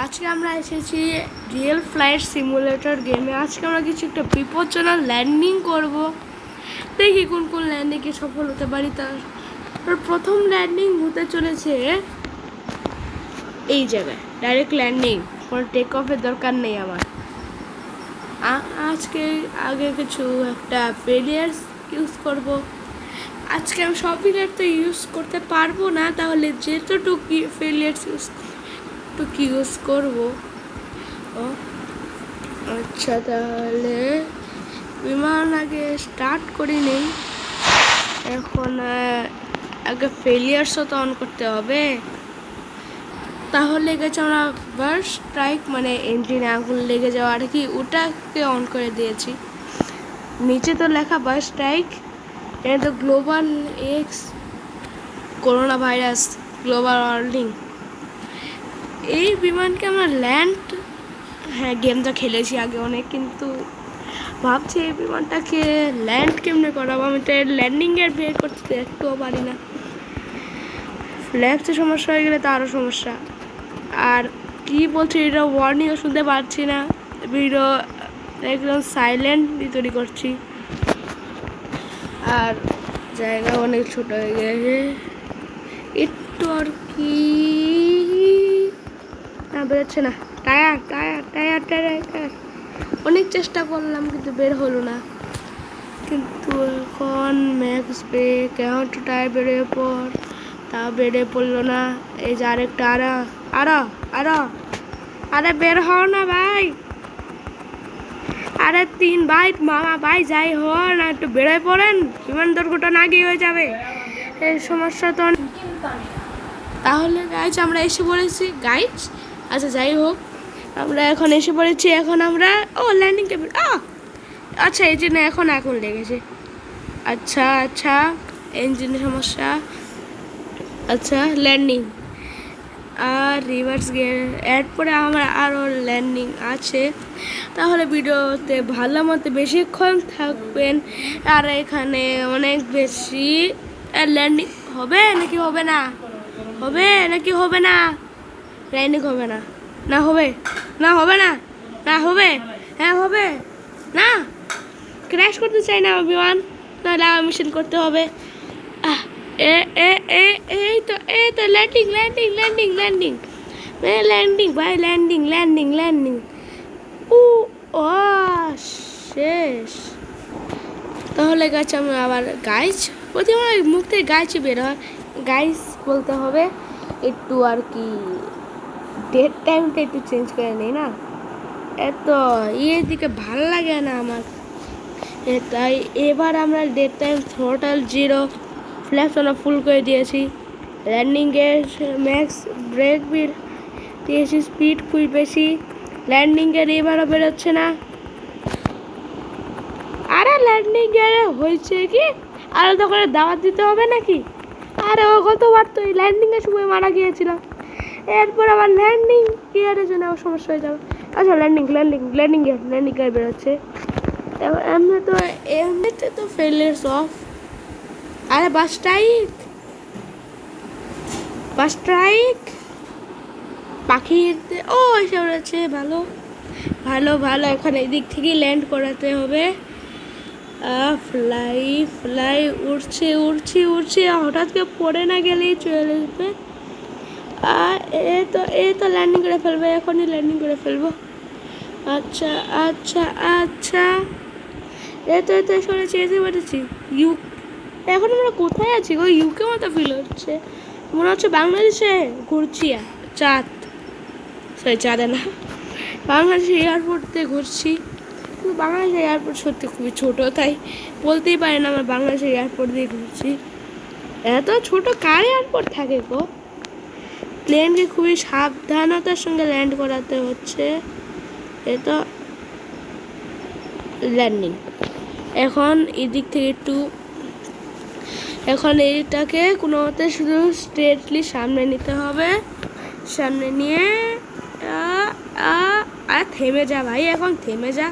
আজকে আমরা এসেছি রিয়েল ফ্লাইট সিমুলেটর গেমে। আজকে আমরা কিছু একটা বিপজ্জনক ল্যান্ডিং করব। দেখি কোন কোন ল্যান্ডিংয়ে সফল হতে পারি। তার প্রথম ল্যান্ডিং হতে চলেছে এই জায়গায়, ডাইরেক্ট ল্যান্ডিং, কোনো টেক অফের দরকার নেই আমার। আজকে আগে কিছু একটা ফেলিয়ার্স ইউজ করব। আজকে আমি সব ফেলিয়ার তো ইউজ করতে পারবো না, তাহলে যেতটুকু ফেলিয়ার্স ইউজ করবো। আচ্ছা, তাহলে বিমান আগে স্টার্ট করি নেই। এখন আগে ফেলিয়ার্সও তো অন করতে হবে। তাহলে গেছে আমরা বার্স্ট স্ট্রাইক, মানে ইঞ্জিনে আগুন লেগে যাওয়া আর কি, ওটাকে অন করে দিয়েছি। নিচে তো লেখা বার্স্ট স্ট্রাইক, এটা তো global x corona virus global warning. এই বিমানকে আমরা গেমটা খেলেছি আগে অনেক, কিন্তু ভাবছি এই বিমানটাকে ল্যান্ড কেমনে করাবো। আমি তো ল্যান্ডিংয়ের বের করতে একটুও পারি না। ফ্ল্যাপসে সমস্যা হয়ে গেলে তো আরও সমস্যা। আর কি বলছি, এটা ওয়ার্নিংও শুনতে পাচ্ছি না। ভিডিও একদম সাইলেন্টলি তৈরি করছি। আর জায়গা অনেক ছোট হয়ে গেছে একটু, আর কি না বেরোচ্ছে না। Tyre tyre tyre tyre tyre অনেক চেষ্টা করলাম কিন্তু বের হলো না। কিন্তু এখন ম্যাক্স ব্রেক, এখন একটু টায়ার বেরিয়ে পর, তা বেরিয়ে পড়লো না। এই যে আরেকটা, আরে বের হও না ভাই, আরে 3 ভাই মামা ভাই যাই হন না, একটু বেরোয় পড়েন, বিমান দুর্ঘটনা আগেই হয়ে যাবে। এই সমস্যা তো তাহলে গাইজ আমরা এসে পড়েছি গাইজ। আচ্ছা যাই হোক, আমরা এখন এসে পড়েছি। এখন আমরা ল্যান্ডিং টেবিল, আচ্ছা এই জন্য এখন আগুন লেগেছে। আচ্ছা ইঞ্জিনের সমস্যা। আচ্ছা ল্যান্ডিং আর রিভার্স গিয়ার, এরপরে আমার আরও ল্যান্ডিং আছে। তাহলে ভিডিওতে ভালো মতো বেশিক্ষণ থাকবেন। আর এখানে অনেক বেশি ল্যান্ডিং হবে নাকি হবে না, হবে নাকি হবে না, ল্যান্ডিং হবে না, না হবে না, হবে না, না হবে, হ্যাঁ হবে না। ক্র্যাশ করতে চাই না বিমান, তাহলে মিশন করতে হবে। এই তো ল্যান্ডিং ভাই, ল্যান্ডিং। ও শেষ। তাহলে গেছে আমি আবার গাইজ, প্রতি আমার মুখ থেকে গাইছে বের হয়, গাইজ বলতে হবে একটু। আর কি ডেট টাইমটা একটু চেঞ্জ করে নেই না, এত দিকে ভালো লাগে না আমার। তাই এবার আমরা ডেট টাইম টোটাল 0, ফ্ল্যাপস আমরা ফুল করে দিয়েছি। ল্যান্ডিংয়ের ম্যাক্স ব্রেক বিল দিয়েছি, স্পিড খুবই বেশি। ল্যান্ডিংয়ের এবারও বেরোচ্ছে না। আরে ল্যান্ডিংয়ের হয়েছে কি, আলাদা করে দাওয়াত দিতে হবে নাকি? আরে ও গতবার তো এই ল্যান্ডিংয়ের সময় মারা গিয়েছিলাম, এরপর আবার ল্যান্ডিং গিয়ারের জন্য আমার সমস্যা হয়ে যাবে। আচ্ছা ল্যান্ডিং গিয়ার বেরোচ্ছে। এমনিতে তো ফেলিয়ার্স অফ। আরে বাস স্ট্রাইক পাখি এসে উড়েছে। ভালো এখন এই দিক থেকেই ল্যান্ড করাতে হবে। ফ্লাই উড়ছি, হঠাৎ করে পড়ে না গেলেই চলে আসবে। এ তো ল্যান্ডিং করে ফেলবে, এখনই ল্যান্ডিং করে ফেলবো। আচ্ছা এসে পড়েছি। এখন আমরা কোথায় আছি গো? ইউকে মতো ফিল হচ্ছে, মনে হচ্ছে বাংলাদেশে ঘুরছি। চাঁদে না, বাংলাদেশের এয়ারপোর্টে ঘুরছি। কিন্তু বাংলাদেশের এয়ারপোর্ট সত্যি খুবই ছোটো, তাই বলতেই পারি না আমরা বাংলাদেশের এয়ারপোর্ট দিয়ে ঘুরছি। এত ছোট কার এয়ারপোর্ট থাকে গো? প্লেনকে খুবই সাবধানতার সঙ্গে ল্যান্ড করাতে হচ্ছে। এ তো ল্যান্ডিং। এখন এদিক থেকে একটু, এখন এইটাকে কোনো মতে শুধু স্ট্রেটলি সামনে নিতে হবে। সামনে নিয়ে আরে থেমে যা ভাই, এখন থেমে যা।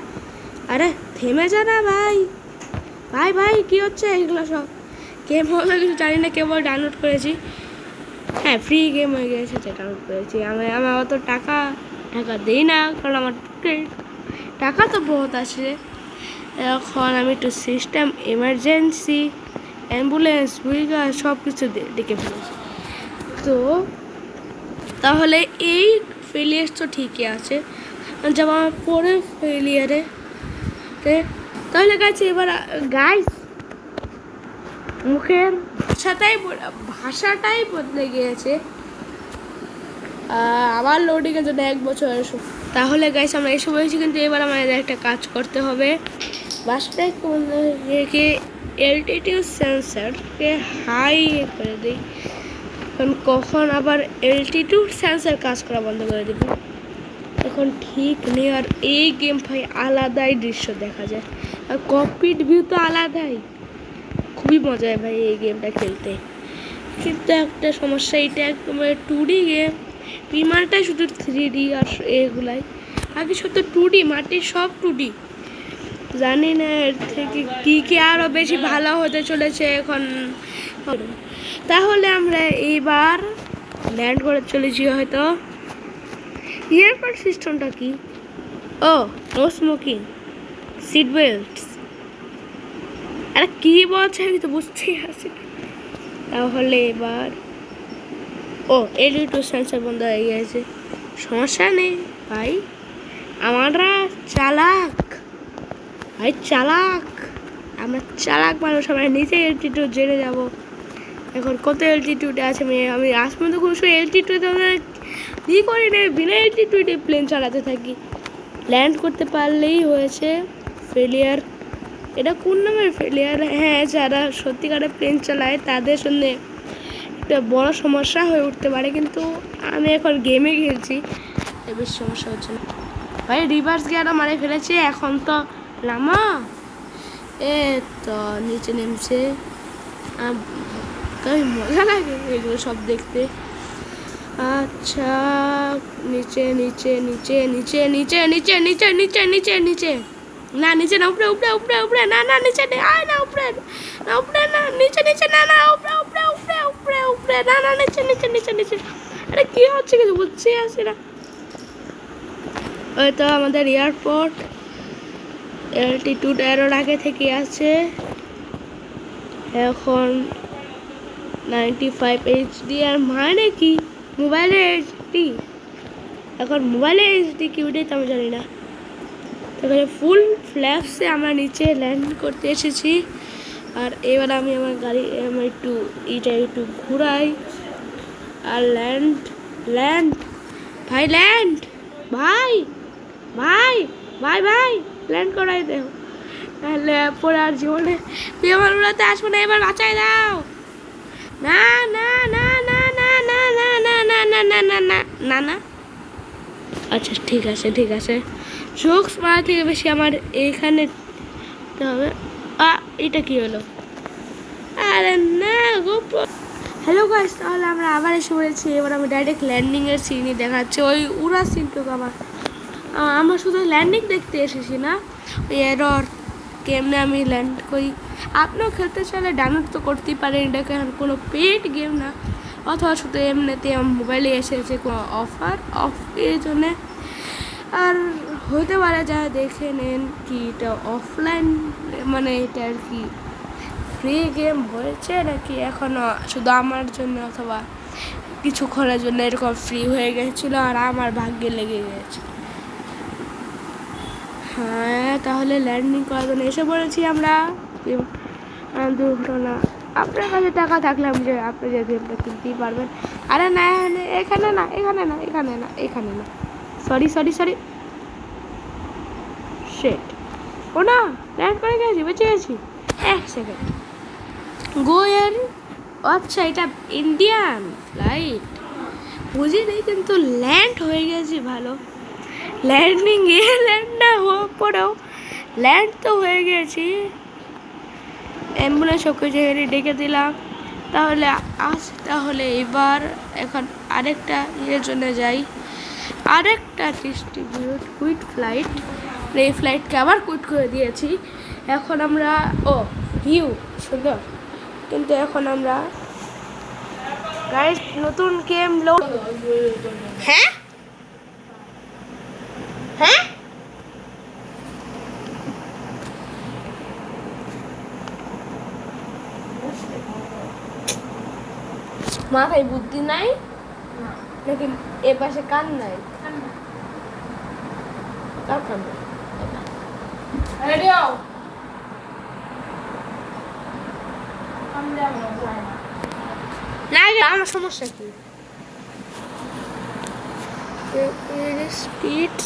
আরে থেমে যা না ভাই কি হচ্ছে এগুলো সব? গেম হলো কিছু জানি না, কেবল ডাউনলোড করেছি। হ্যাঁ ফ্রি গেম হয়ে গেছে সেটা আমি পেয়েছি। আমার অত টাকা দিই না, কারণ আমার টাকা তো বহুত আছে। এখন আমি একটু সিস্টেম এমার্জেন্সি অ্যাম্বুলেন্স উইগার সব কিছু ডেকে ফেলেছি। তো তাহলে এই ফেলিয়ার তো ঠিকই আছে, যেমন আমার পরে ফেলিয়ারে তাহলে গেছে। এবার গাইস মুখের ভাষাটাই বদলে গিয়েছে। আবার লোডিংয়ের জন্য 1 বছর তাহলে গাইস আমরা এসে বলেছি, কিন্তু এবার আমাদের একটা কাজ করতে হবে। বাসটায় রেখে এলটিটিউড সেন্সারকে হাই করে দিই, কারণ কখন আবার এলটিটিউড সেন্সার কাজ করা বন্ধ করে দেবে এখন ঠিক নেই। আর এই গেম ভাই আলাদাই দৃশ্য দেখা যায়, আর ককপিট ভিউ তো আলাদাই, খুবই মজা হয় ভাই এই গেমটা খেলতে। কিন্তু একটা সমস্যা, এটা একদম 2D গেম, বিমানটাই শুধু 3D আর এগুলাই, বাকি সব তো 2D, মাটির সব 2D। জানি না এর থেকে কী আরও বেশি ভালো হতে চলেছে এখন। তাহলে আমরা এইবার ল্যান্ড করে চলেছি হয়তো। এয়ারপোর্ট সিস্টেমটা কি? ও নো স্মোকিং, সিট বেল্টস, আরে কী বলছে আমি তো বুঝতেই পারছি। তাহলে এবার এলইডি সেন্সার বন্ধ হয়ে গেছে, সমস্যা নেই ভাই, আমরা চালাক ভাই, চালাক, আমরা চালাক মানুষ, আমরা নিচে এলটিটিউড জেনে যাব। এখন কত এলটিটিউডে আছে আমি আজ পর্যন্ত কোনো সময় এলটিটিউডে কী করি না, বিনা এলটিটিউডে প্লেন চালাতে থাকি। ল্যান্ড করতে পারলেই হয়েছে ফেলিয়ার। এটা কোন নামের ফেলিয়ার? হ্যাঁ, যারা সত্যিকারের প্লেন চালায় তাদের সঙ্গে একটা বড় সমস্যা হয়ে উঠতে পারে, কিন্তু আমি এখন গেমে খেলছি, বেশ সমস্যা হচ্ছে না ভাই। রিভার্স গিয়ারও মারে ফেলেছে, এখন তো নামা তো নিচে নেমছে। মজা লাগে এগুলো সব দেখতে। আচ্ছা নিচে নিচে নিচে নিচে নিচে নিচে নিচে নিচে নিচে নিচে না, নিচে না, উপরে উপরে উপরে উপরে, না না নিচে আয় না, উপরে না, উপরে না, নিচে নিচে, না না উপরে উপরে উপরে উপরে উপরে, না না নিচে নিচে নিচে নিচে। আরে কি হচ্ছে কিছু বুঝছি আসি না। ওই তো আমাদের এয়ারপোর্ট অ্যালটিটিউড এরর আগে থেকে আছে, এখন 95 HD। আর মানে কি মোবাইলে HD? এখন মোবাইলে HD কি ওটাই তো আমি জানি না। তারপরে ফুল ফ্ল্যাপসে আমরা নিচে ল্যান্ড করতে এসেছি। আর এবার আমি আমার গাড়ি একটু ঘুরাই আর ল্যান্ড ভাই, ল্যান্ড ভাই ভাই ভাই ভাই ল্যান্ড করাই দেও, তাহলে পরে আর জীবনে বিমান উড়াতে আসবো না। এবার বাঁচাই দাও। না না না না না না না না না না না না না না না। আচ্ছা ঠিক আছে ঠিক আছে, জোকস মারা থেকে বেশি আমার এইখানে হবে। এটা কি হলো? আরে না গো। হ্যালো গাইস, তাহলে আমরা আবার এসে পড়েছি। এবার আমি ডাইরেক্ট ল্যান্ডিংয়ের সিনই দেখাচ্ছি, ওই উড়া সিনটুকু আমরা শুধু ল্যান্ডিং দেখতে এসেছি না, ওই এরর কেমনে আমি ল্যান্ড করি। আপনিও খেলতে চাইলে ডাউনলোড তো করতেই পারেন, এটাকে কোনো পেড গেম না, অথবা শুধু এমনিতে মোবাইলে এসেছে কোনো অফার এর জন্যে। আর হতে পারে যা দেখে নেন কি এটা অফলাইন, মানে এটা আর কি ফ্রি গেম হয়েছে নাকি এখনও শুধু আমার জন্য, অথবা কিছুক্ষণের জন্য এরকম ফ্রি হয়ে গেছিলো আর আমার ভাগ্যে লেগে গেছে। হ্যাঁ তাহলে ল্যান্ডিং করার জন্য এসে পড়েছি আমরা। দুর্ঘটনা, আপনার কাছে টাকা থাকলে যে আপনি যে গেমটা কিনতেই পারবেন। আরে না এখানে না, এখানে না, এখানে না, এখানে না, সরি সরি সরি, শেট, ও না ল্যান্ড করে গেছি, বেঁচে গেছি। 1 সেকেন্ড গোয়ের, আচ্ছা এটা ইন্ডিয়ান ফ্লাইট বুঝিনি, কিন্তু ল্যান্ড হয়ে গেছি ভালো। ল্যান্ডিং ল্যান্ড না হওয়ার পরেও ল্যান্ড তো হয়ে গেছি। অ্যাম্বুলেন্স ওকে জায়গায় ডেকে দিলাম। তাহলে এবার এখন আরেকটা ইয়ের জন্য যাই, আরেকটা ডিস্ট্রিবিউট কুইট ফ্লাইট। এই ফ্লাইটকে আবার কুইট করে দিয়েছি। এখন আমরা ভিউ সুন্দর, কিন্তু এখন আমরা গাইস নতুন গেম লোড। হ্যাঁ হ্যাঁ মাথায় বুদ্ধি নাই নাকি এ পাশে কান নাই? কার কান নাই? না আমার সমস্যা কি? স্পিড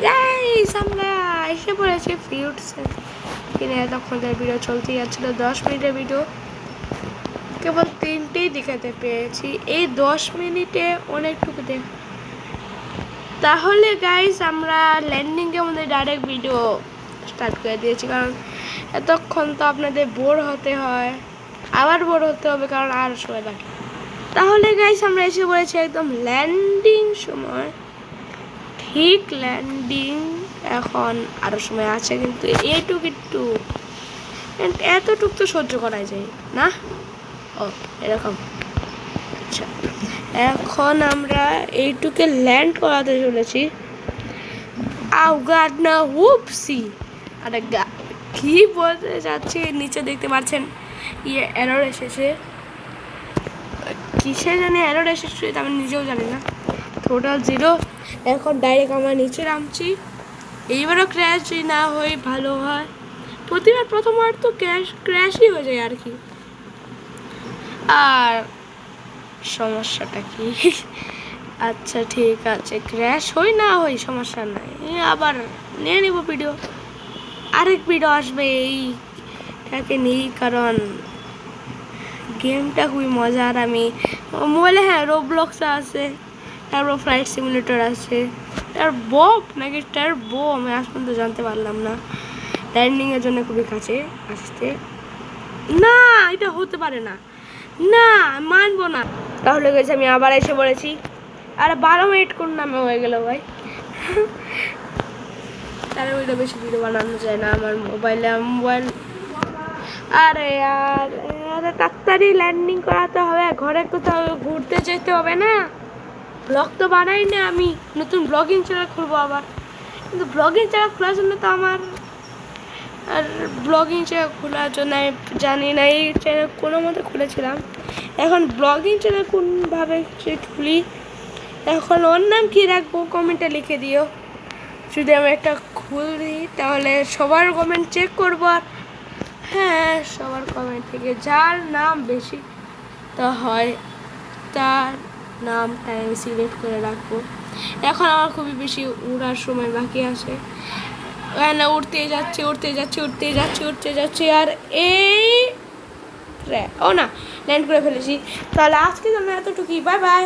গাইস আমরা এসে পড়েছি ফিউটস কিনে। তখন ভিডিও চলতেই যাচ্ছিল 10 মিনিটের ভিডিও, কেবল 3টেই দেখাতে পেরেছি এই 10 মিনিটে অনেকটুকু দেখ। তাহলে গাইস আমরা ল্যান্ডিংয়ের মধ্যে ডাইরেক্ট ভিডিও স্টার্ট করে দিয়েছি, কারণ এতক্ষণ তো আপনাদের বোর হতে হয়, আবার বোর হতে হবে কারণ আর সময় বাকি। তাহলে গাইস আমরা এসে পড়েছি একদম ল্যান্ডিং সময়, ঠিক ল্যান্ডিং। এখন আরও সময় আছে, কিন্তু এইটুক একটু এতটুক তো সহ্য করা যায় না। ও এরকম, আচ্ছা এখন আমরা এইটুকে ল্যান্ড করাতে চলেছি। আউগাড না হুপসি, আরে কি বলতে যাচ্ছি নিচে দেখতে পাচ্ছেন ইয়ে এরর এসেছে, কিসে জানি এরর এসেছে আমি নিজেও জানি না। টোটাল 0। এখন ডাইরেক্ট আমরা নিচে নামছি। এইবারও ক্র্যাশ যদি না হয় ভালো হয়, প্রতিবার প্রথমবার তো ক্র্যাশই হয়ে যায় আর কি। আর সমস্যাটা কি? আচ্ছা ঠিক আছে, ক্র্যাশ হই না হই সমস্যা নাই, আবার নিয়ে নিব ভিডিও, আরেক ভিডিও আসবে এইটাকে নিই, কারণ গেমটা খুবই মজার। আমি মোবাইলে হ্যাঁ রোবলক্স আছে, তারপর ফ্লাইট সিমুলেটর আছে, তার বপ নাকি তার বো আমি আজ পর্যন্ত জানতে পারলাম না। ল্যান্ডিংয়ের জন্য খুবই কাছে আসতে না, এটা হতে পারে না, না মানবো না। তাহলে গেছে আমি আবার এসে পড়েছি, আর 12 মিনিট কোন নামে হয়ে গেল ভাই। তার ওইটা বেশি ভিডিও বানানো যায় না আমার মোবাইল। আরে আর আরে তাড়াতাড়ি ল্যান্ডিং করাতে হবে, ঘরে কোথাও ঘুরতে যেতে হবে না। ব্লগ তো বানাই না আমি, নতুন ব্লগিং চ্যানেল খুলবো আবার, কিন্তু ব্লগিং চ্যানেল খোলার জন্য তো আমার আর ব্লগিং চ্যানেল খোলার জন্য আমি জানি না, এই চ্যানেল কোনো মতো খুলেছিলাম। এখন ব্লগিং চ্যানেল কোনভাবে খুলি, এখন ওর নাম কী রাখবো কমেন্টে লিখে দিও। যদি আমি একটা খুলি তাহলে সবার কমেন্ট চেক করবো, আর হ্যাঁ সবার কমেন্ট থেকে যার নাম বেশি তো হয় তার নামটা আমি সিলেক্ট করে রাখবো। এখন আমার খুবই বেশি উড়ার সময় বাকি আছে, না উঠতে যাচ্ছি আর এই ও না ল্যান্ড করে ফেলেছি। তাহলে আজকে জন্য এতটুকুই, বাই বাই।